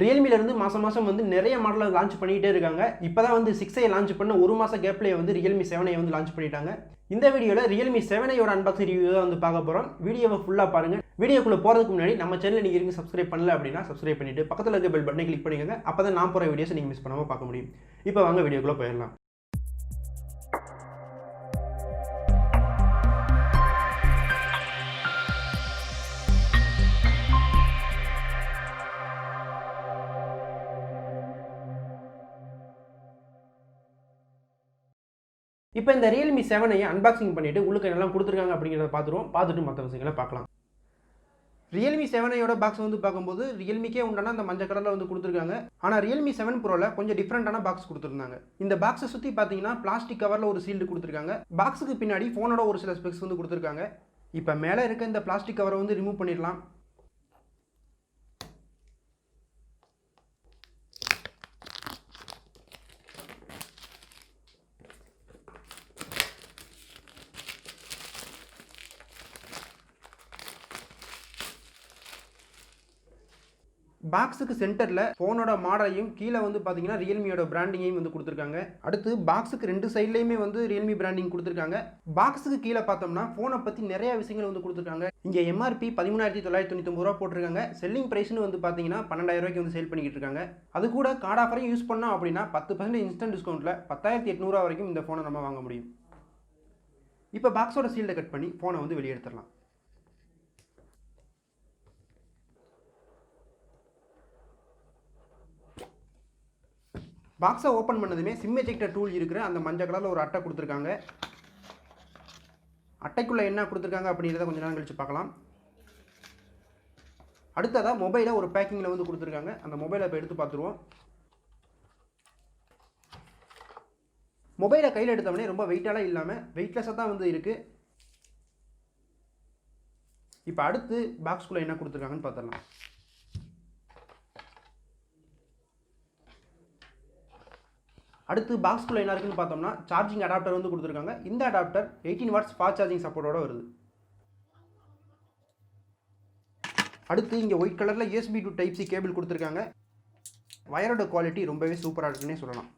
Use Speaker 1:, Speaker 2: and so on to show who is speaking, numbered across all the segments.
Speaker 1: ரியல்மிலேருந்து மாதம் வந்து நிறைய மாடலை லான்ச் பண்ணிகிட்டே இருக்காங்க. இப்போ தான் வந்து 6ஐ லான்ச் பண்ண ஒரு மாதம் கேப்லேயே வந்து ரியல்மி 7ஐ வந்து லான்ச் பண்ணிட்டாங்க. இந்த வீடியோவில் ரியல்மி 7ஐயோட அன்பாக்சிங் ரிவ்யூ தான் வந்து பார்க்க போகிறோம். வீடியோவை ஃபுல்லாக பாருங்கள். வீடியோக்குள்ளே போகிறதுக்கு முன்னாடி நம்ம சேனல் நீங்கள் இருக்கு சப்ஸ்கிரைப் பண்ணல அப்படின்னா சப்ஸ்கிரைப் பண்ணிவிட்டு பக்கத்தில் இருக்க பெல் பட்டனை கிளிக் பண்ணிக்கோங்க. அப்போ தான் நான் போகிற வீடியோஸை நீங்கள் மிஸ் பண்ணாமல் பார்க்க முடியும். இப்போ வாங்க வீடியோக்குள்ளே போயிடலாம். இப்போ இந்த ரியல்மி 7ஐ அன்பாக்சிங் பண்ணிவிட்டு உள்ளுக்கு என்னெல்லாம் கொடுத்துருக்காங்க அப்படிங்கிறத பார்த்துட்டு மற்ற விஷயங்களை பார்க்கலாம். ரியல்மி 7ஐயோட பாக்ஸ் வந்து பார்க்கும்போது ரியல்மிக்கே உண்டான அந்த மஞ்சள் கலரில் வந்து கொடுத்துருக்காங்க. ஆனால் ரியல்மி 7 ப்ரோவில் கொஞ்சம் டிஃப்ரெண்ட்டான பாக்ஸ் கொடுத்துருந்தாங்க. இந்த பாக்ஸை சுற்றி பார்த்தீங்கன்னா பிளாஸ்டிக் கவரில் ஒரு சீல்டு கொடுத்துருக்காங்க. பாக்ஸுக்கு பின்னாடி ஃபோனோட ஒரு சில ஸ்பெக்ஸ் வந்து கொடுத்துருக்காங்க. இப்போ மேலே இருக்க இந்த பிளாஸ்டிக் கவரை வந்து ரிமூவ் பண்ணிடலாம். பாக்ஸுக்கு சென்டரில் ஃபோனோட மாடலையும் கீழே வந்து பார்த்தீங்கன்னா ரியல்மியோட பிராண்டிங்கையும் வந்து கொடுத்துருக்காங்க. அடுத்து பாக்ஸுக்கு ரெண்டு சைட்லேயுமே வந்து ரியல்மி பிராண்டிங் கொடுத்துருக்காங்க. பாக்ஸுக்கு கீழே பார்த்தோம்னா ஃபோனை பற்றி நிறைய விஷயங்கள் வந்து கொடுத்துருக்காங்க. இங்கே எம்ஆர்பி 13,999 ரூபா போட்டிருக்காங்க. செல்லிங் ப்ரைஸ்னு வந்து பார்த்தீங்கன்னா 12,000 ரூபாய்க்கு வந்து சேல் பண்ணிக்கிட்டு இருக்காங்க. அது கூட கார்டு ஆஃபரையும் யூஸ் பண்ணோம் அப்படின்னா 10% இன்ஸ்டன்ட் டிஸ்கவுண்ட்டில் 10,800 வரைக்கும் இந்த ஃபோனை நம்ம வாங்க முடியும். இப்போ பாக்ஸோட சீல்டை கட் பண்ணி ஃபோனை வந்து வெளியே எடுத்துடலாம். பாக்ஸை ஓப்பன் பண்ணதுமே சிம் எஜெக்டர் டூல் இருக்கிற அந்த மஞ்சள் கலரில் ஒரு அட்டை கொடுத்துருக்காங்க. அட்டைக்குள்ளே என்ன கொடுத்துருக்காங்க அப்படிங்கிறத கொஞ்சம் நேரம் கழிச்சு பார்க்கலாம். அடுத்ததாக மொபைலை ஒரு பேக்கிங்கில் வந்து கொடுத்துருக்காங்க. அந்த மொபைலை இப்போ எடுத்து பார்த்துருவோம். மொபைலை கையில் எடுத்தவொடனே ரொம்ப வெயிட்டாலாம் இல்லாமல் வெயிட்லெஸ்ஸாக தான் வந்து இருக்குது. இப்போ அடுத்து பாக்ஸ்குள்ளே என்ன கொடுத்துருக்காங்கன்னு பார்த்துடலாம். அடுத்து பாக்ஸ்குள்ளே என்ன இருக்குன்னு பார்த்தோம்னா சார்ஜிங் அடாப்டர் வந்து கொடுத்துருக்காங்க. இந்த அடாப்டர் 18 வாட்ஸ் ஃபாஸ்ட் சார்ஜிங் சப்போர்ட்டோட வருது. அடுத்து இங்கே ஒயிட் கலரில் USB to Type-C கேபிள் கொடுத்துருக்காங்க. வயரோட குவாலிட்டி ரொம்பவே சூப்பராக இருக்குன்னே சொல்லலாம்.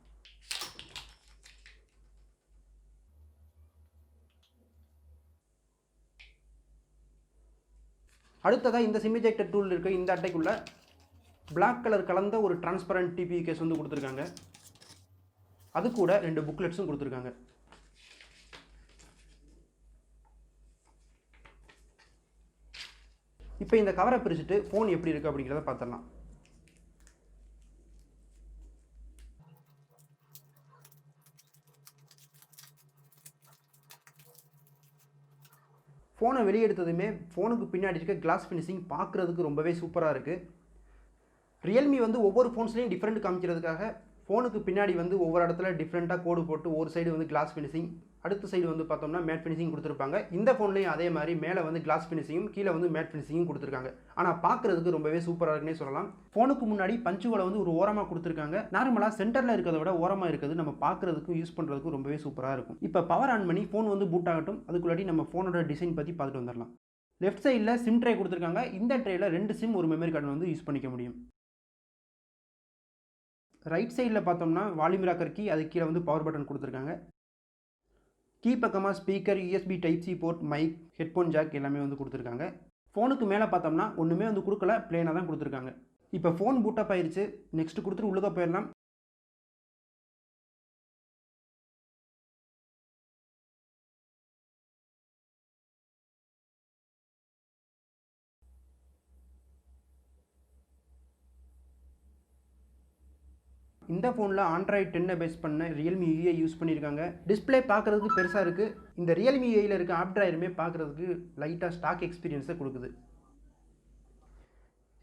Speaker 1: அடுத்ததாக இந்த சிம் எஜெக்டர் டூல் இருக்க இந்த அட்டைக்குள்ள பிளாக் கலர் கலந்த ஒரு டிரான்ஸ்பரண்ட் டிபி கேஸ் வந்து கொடுத்துருக்காங்க. அது கூட 2 புக்லெட்ஸும் கொடுத்துருக்காங்க. இப்போ இந்த கவரை பிரிச்சுட்டு ஃபோன் எப்படி இருக்குது அப்படிங்கிறத பார்த்துடலாம். ஃபோனை வெளியே எடுத்ததுமே ஃபோனுக்கு பின்னாடி இருக்க கிளாஸ் ஃபினிஷிங் பார்க்குறதுக்கு ரொம்பவே சூப்பராக இருக்குது. ரியல்மி வந்து ஒவ்வொரு ஃபோன்ஸ்லையும் டிஃப்ரெண்ட் காமிக்கிறதுக்காக ஃபோனுக்கு பின்னாடி வந்து ஒவ்வொரு இடத்துல டிஃப்ரெண்ட்டாக கோடு போட்டு ஒரு சைடு வந்து கிளாஸ் ஃபினிஷிங், அடுத்த சைடு வந்து பார்த்தோம்னா மேட் ஃபினிஷிங் கொடுத்துருப்பாங்க. இந்த ஃபோன்லேயும் அதே மாதிரி மேலே வந்து கிளாஸ் ஃபினிஷிங்கும் கீழே வந்து மேட் ஃபினிஷிங்கும் கொடுத்துருக்காங்க. ஆனால் பார்க்குறதுக்கு ரொம்பவே சூப்பராக இருக்குன்னே சொல்லலாம். ஃபோனுக்கு முன்னாடி பஞ்சுகளை வந்து ஒரு ஓரமாக கொடுத்துருக்காங்க. நார்மலாக சென்டரில் இருக்கிறத விட ஓரமாக இருக்கிறது நம்ம பார்க்குறதுக்கும் யூஸ் பண்ணுறதுக்கும் ரொம்பவே சூப்பராக இருக்கும். இப்போ பவர் ஆன் பண்ணி ஃபோன் வந்து பூட் ஆகட்டும். அதுக்குள்ளாடி நம்ம ஃபோனோட டிசைன் பற்றி பார்த்துட்டு வந்துடலாம். லெஃப்ட் சைடில் சிம் ட்ரே கொடுத்துருக்காங்க. இந்த ட்ரேயில் 2 சிம் ஒரு மெமரி கார்டு வந்து யூஸ் பண்ணிக்க முடியும். ரைட் சைடில் பார்த்தோம்னா வால்யூம் ராக்கர் கீ, அதுக்கு கீழே வந்து பவர் பட்டன் கொடுத்துருக்காங்க. கீ பக்கமாக speaker, USB Type-C port, mic, headphone jack எல்லாமே வந்து கொடுத்துருக்காங்க. ஃபோனுக்கு மேலே பார்த்தோம்னா ஒன்றுமே வந்து கொடுக்கல, பிளேனாக தான் கொடுத்துருக்காங்க. இப்போ ஃபோன் பூட்டப் ஆயிடுச்சு. நெக்ஸ்ட் கொடுத்துட்டு உள்ளே போயிடலாம். இந்த ஃபோனில் ஆண்ட்ராய்டு 10 பேஸ் பண்ண ரியல்மி UI யூஸ் பண்ணியிருக்காங்க. டிஸ்பிளே பார்க்குறதுக்கு பெருசாக இருக்குது. இந்த ரியல்மி UIயில் இருக்க ஆப்ட்ராயருமே பார்க்குறதுக்கு லைட்டாக ஸ்டாக் எக்ஸ்பீரியன்ஸை கொடுக்குது.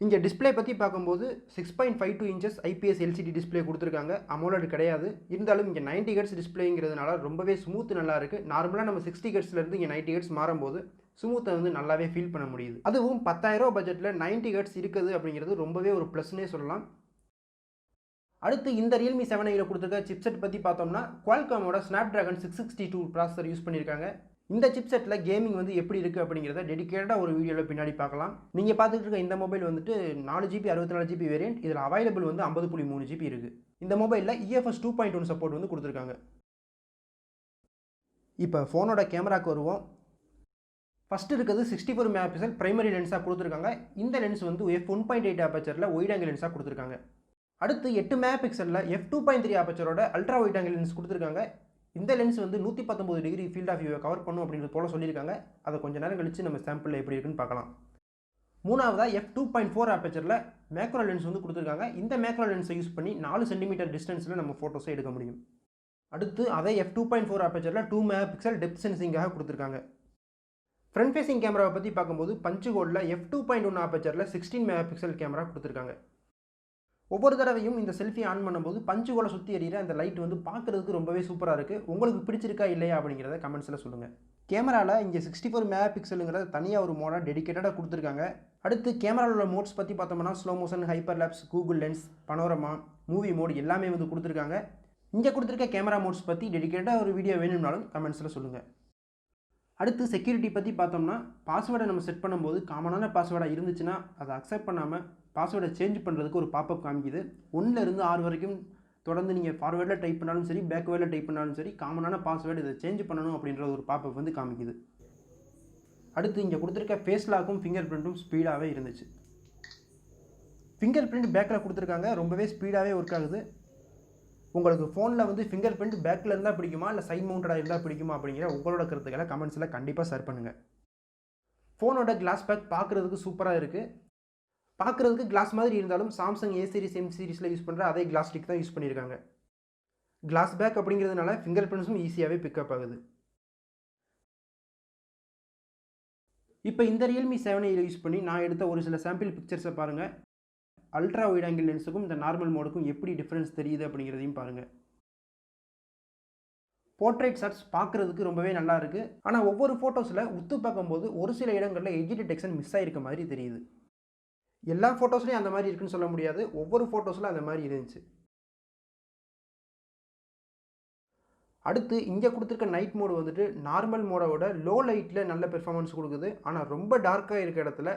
Speaker 1: இங்கே டிஸ்பிளே பற்றி பார்க்கும்போது 6.52 இன்ச்சஸ் IPS LCD டிஸ்பிளே கொடுத்துருக்காங்க. AMOLED கிடையாது. இருந்தாலும் இங்கே 90 Hz டிஸ்பிளேங்கிறதுனால ரொம்பவே ஸ்மூத் நல்லா இருக்குது. நார்மலாக நம்ம 60 Hzலேருந்து இங்கே 90 Hz மாறும்போது ஸ்மூத்தை வந்து நல்லாவே ஃபீல் பண்ண முடியுது. அதுவும் 10,000 ரூபா பட்ஜெட்டில் 90 Hz இருக்குது அப்படிங்கிறது ரொம்பவே ஒரு ப்ளஸ்னே சொல்லலாம். அடுத்து இந்த Realme 7i கொடுத்துருக்க சிப்செட் பற்றி பார்த்தோம்னா Qualcommோட Snapdragon 662 ப்ராசஸர் யூஸ் பண்ணியிருக்காங்க. இந்த சிப்செட்டில் கேமிங் வந்து எப்படி இருக்குது அப்படிங்கிறத டெடிக்கேட்டடாக ஒரு வீடியோவில் பின்னாடி பார்க்கலாம். நீங்கள் பார்த்துட்டு இருக்க இந்த மொபைல் வந்துட்டு 4GB 64GB வேரியன்ட். இதில் அவைலபிள் வந்து 50.3GB இருக்குது. இந்த மொபைலில் EFS 2.1 சப்போர்ட் வந்து கொடுத்துருக்காங்க. இப்போ ஃபோனோட கேமராவுக்கு வருவோம். ஃபஸ்ட்டு இருக்கிறது 64 மெகாபிக்சல் பிரைமரி லென்ஸாக கொடுத்துருக்காங்க. இந்த லென்ஸ் வந்து f1.8 ஆப்பர்ச்சரில் ஒயிட் ஆங்கிள் லென்ஸாக கொடுத்துருக்காங்க. அடுத்து 8 மெகாபிக்சலில் f2.3 ஆப்பர்ச்சரோட அல்ட்ரா ஒயிட் ஆங்கிள் லென்ஸ் கொடுத்துருக்காங்க. இந்த லென்ஸ் வந்து 119 டிகிரி ஃபீல்ட் ஆஃப் வியூவை கவர் பண்ணும் அப்படின்றது போல சொல்லியிருக்காங்க. அதை கொஞ்சம் நேரம் கழித்து நம்ம சாம்பிளில் எப்படி இருக்குன்னு பார்க்கலாம். மூணாவதாக f2.4 ஆப்பர்ச்சரில் மேக்ரோ லென்ஸ் வந்து கொடுத்துருக்காங்க. இந்த மேக்ரோ லென்ஸை யூஸ் பண்ணி 4 சென்டிமீட்டர் டிஸ்டன்ஸில் நம்ம ஃபோட்டோஸை எடுக்க முடியும். அடுத்து அதே f2.4 ஆப்பர்ச்சரில் 2 மெகாபிக்சல் டெப்த் சென்சிங்காக கொடுத்துருக்காங்க. ஃப்ரண்ட் ஃபேசிங் கேமராவை பற்றி பார்க்கும்போது பஞ்சு கோல்டில் f2.1 ஆப்பர்ச்சரில் 16 மெகாபிக்சல் கேமரா கொடுத்துருக்காங்க. ஒவ்வொரு தடவையும் இந்த செல்ஃபி ஆன் பண்ணும்போது பஞ்சு கோலை சுற்றி எறிகிற அந்த லைட் வந்து பார்க்குறதுக்கு ரொம்பவே சூப்பராக இருக்குது. உங்களுக்கு பிடிச்சிருக்கா இல்லையா அப்படிங்கிறத கமெண்ட்ஸில் சொல்லுங்கள். கேமராவில் இங்கே 64 மெகாபிக்சலுங்கிறத தனியாக ஒரு மோடாக டெடிக்கேட்டடாக கொடுத்துருக்காங்க. அடுத்து கேமராவில் உள்ள மோட்ஸ் பற்றி பார்த்தோம்னா slow motion, hyper lapse, Google Lens, panorama, movie mode எல்லாமே வந்து கொடுத்துருக்காங்க. இங்கே கொடுத்துருக்க கேமரா மோட்ஸ் பற்றி டெடிக்கேட்டடாக ஒரு வீடியோ வேணும்னாலும் கமெண்ட்ஸில் சொல்லுங்கள். அடுத்து செக்யூரிட்டி பற்றி பார்த்தோம்னா பாஸ்வேர்டை நம்ம செட் பண்ணும்போது காமனான பாஸ்வேர்டாக இருந்துச்சுன்னா அதை அக்செப்ட் பண்ணாமல் பாஸ்வேர்டை சேஞ்ச் பண்ணுறதுக்கு ஒரு பாப்பப் காமிக்குது. 1லேருந்து 6 வரைக்கும் தொடர்ந்து நீங்கள் ஃபார்வேர்டில் டைப் பண்ணாலும் சரி, பேக்வேர்டில் டைப் பண்ணாலும் சரி, காமனான பாஸ்வேர்டு இதை சேஞ்ச் பண்ணணும் அப்படின்ற ஒரு பாப்பப் வந்து காமிக்குது. அடுத்து இங்கே கொடுத்துருக்க ஃபேஸ் லாக்கும் ஃபிங்கர் பிரிண்ட்டும் ஸ்பீடாகவே இருந்துச்சு. ஃபிங்கர் பிரிண்ட் பேக்கில் கொடுத்துருக்காங்க, ரொம்பவே ஸ்பீடாகவே ஒர்க் ஆகுது. உங்களுக்கு ஃபோனில் வந்து ஃபிங்கர் பிரிண்ட் பேக்கில் இருந்தால் பிடிக்குமா இல்லை சைட் மவுண்டடாக இருந்தால் பிடிக்குமா அப்படிங்கிற உங்களோட கருத்துக்களை கமெண்ட்ஸில் கண்டிப்பாக ஷேர் பண்ணுங்கள். ஃபோனோட கிளாஸ் பேக் பார்க்குறதுக்கு சூப்பராக இருக்குது. பார்க்குறதுக்கு கிளாஸ் மாதிரி இருந்தாலும் சாம்சங் A சீரிஸ் M சீரிஸில் யூஸ் பண்ணுற அதே கிளாஸ் ஸ்டிக் தான் யூஸ் பண்ணியிருக்காங்க. கிளாஸ் பேக் அப்படிங்கிறதுனால ஃபிங்கர் பிரிண்ட்ஸும் ஈஸியாகவே பிக்கப் ஆகுது. இப்போ இந்த Realme 7A யூஸ் பண்ணி நான் எடுத்த ஒரு சில சாம்பிள் பிக்சர்ஸை பாருங்கள். அல்ட்ரா ஒயிட் ஆங்கிள் லென்ஸுக்கும் இந்த நார்மல் மோடுக்கும் எப்படி டிஃப்ரென்ஸ் தெரியுது அப்படிங்கிறதையும் பாருங்கள். போர்ட்ரேட் ஷாட்ஸ் பார்க்குறதுக்கு ரொம்பவே நல்லா இருக்குது. ஆனால் ஒவ்வொரு ஃபோட்டோஸில் உத்து பார்க்கும்போது ஒரு சில இடங்களில் எட்ஜ் டிடெக்ஷன் மிஸ் ஆகிருக்க மாதிரி தெரியுது. எல்லா ஃபோட்டோஸ்லையும் அந்த மாதிரி இருக்குன்னு சொல்ல முடியாது, ஒவ்வொரு ஃபோட்டோஸில் அந்த மாதிரி இருந்துச்சு. அடுத்து இங்கே கொடுத்துருக்க நைட் மோடு வந்துட்டு நார்மல் மோடோட லோ லைட்டில் நல்ல பெர்ஃபார்மன்ஸ் கொடுக்குது. ஆனால் ரொம்ப டார்க்காக இருக்க இடத்துல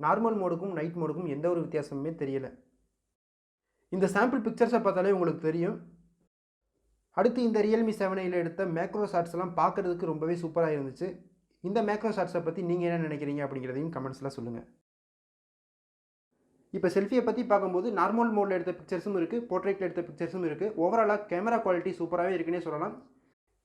Speaker 1: நார்மல் மோடுக்கும் நைட் மோடுக்கும் எந்த ஒரு வித்தியாசமுமே தெரியலை. இந்த சாம்பிள் பிக்சர்ஸை பார்த்தாலே உங்களுக்கு தெரியும். அடுத்து இந்த Realme 7A எடுத்த மேக்ரோ ஷாட்ஸ்லாம் பார்க்குறதுக்கு ரொம்பவே சூப்பராக இருந்துச்சு. இந்த மேக்ரோ ஷாட்ஸை பற்றி நீங்கள் என்ன நினைக்கிறீங்க அப்படிங்கிறதையும் கமெண்ட்ஸில் சொல்லுங்கள். இப்போ செல்ஃபியை பற்றி பார்க்கும்போது நார்மல் மோடில் எடுத்த பிக்சர்ஸும் இருக்குது, போர்ட்ரேட்டில் எடுத்த பிக்சர்ஸும் இருக்குது. ஓவராலாக கேமரா குவாலிட்டி சூப்பராகவே இருக்குன்னே சொல்லலாம்.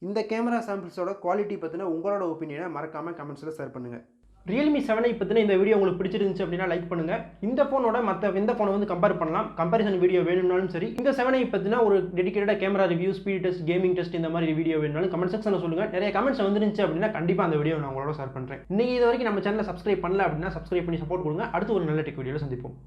Speaker 1: இந்த கேமரா சாம்பிள்ஸோட குவாலிட்டி பற்றின உங்களோட ஒப்பீனியனை மறக்காமல் கமெண்ட்ஸில் ஷேர் பண்ணுங்கள். Realme 7A பற்றின இந்த வீடியோ உங்களுக்கு பிடிச்சிருந்துச்சு அப்படின்னா லைக் பண்ணுங்கள். இந்த ஃபோனோட மற்ற எந்த ஃபோனை வந்து கம்பேர் பண்ணலாம், கம்பேரிசன் வீடியோ வேணும்னாலும் சரி, இந்த 7A பற்றின ஒரு டெடிக்கேட்டடாக camera review, speed test, gaming test இந்த மாதிரி வீடியோ வேணும்னாலும் கமெண்ட் செக்ஷனில் சொல்லுங்கள். நிறைய கமெண்ட்ஸ் வந்துருந்துச்சு அப்படின்னா கண்டிப்பாக அந்த வீடியோ நான் உங்களோட ஷேர் பண்ணுறேன். நீங்கள் இது வரைக்கும் நம்ம சேனலை சப்ஸ்கிரைப் பண்ணல அப்படின்னா சப்ஸ்கிரைப் பண்ணி சப்போர்ட் கொடுங்க. அடுத்து ஒரு நல்ல டெக் வீடியோவில் சந்திப்போம்.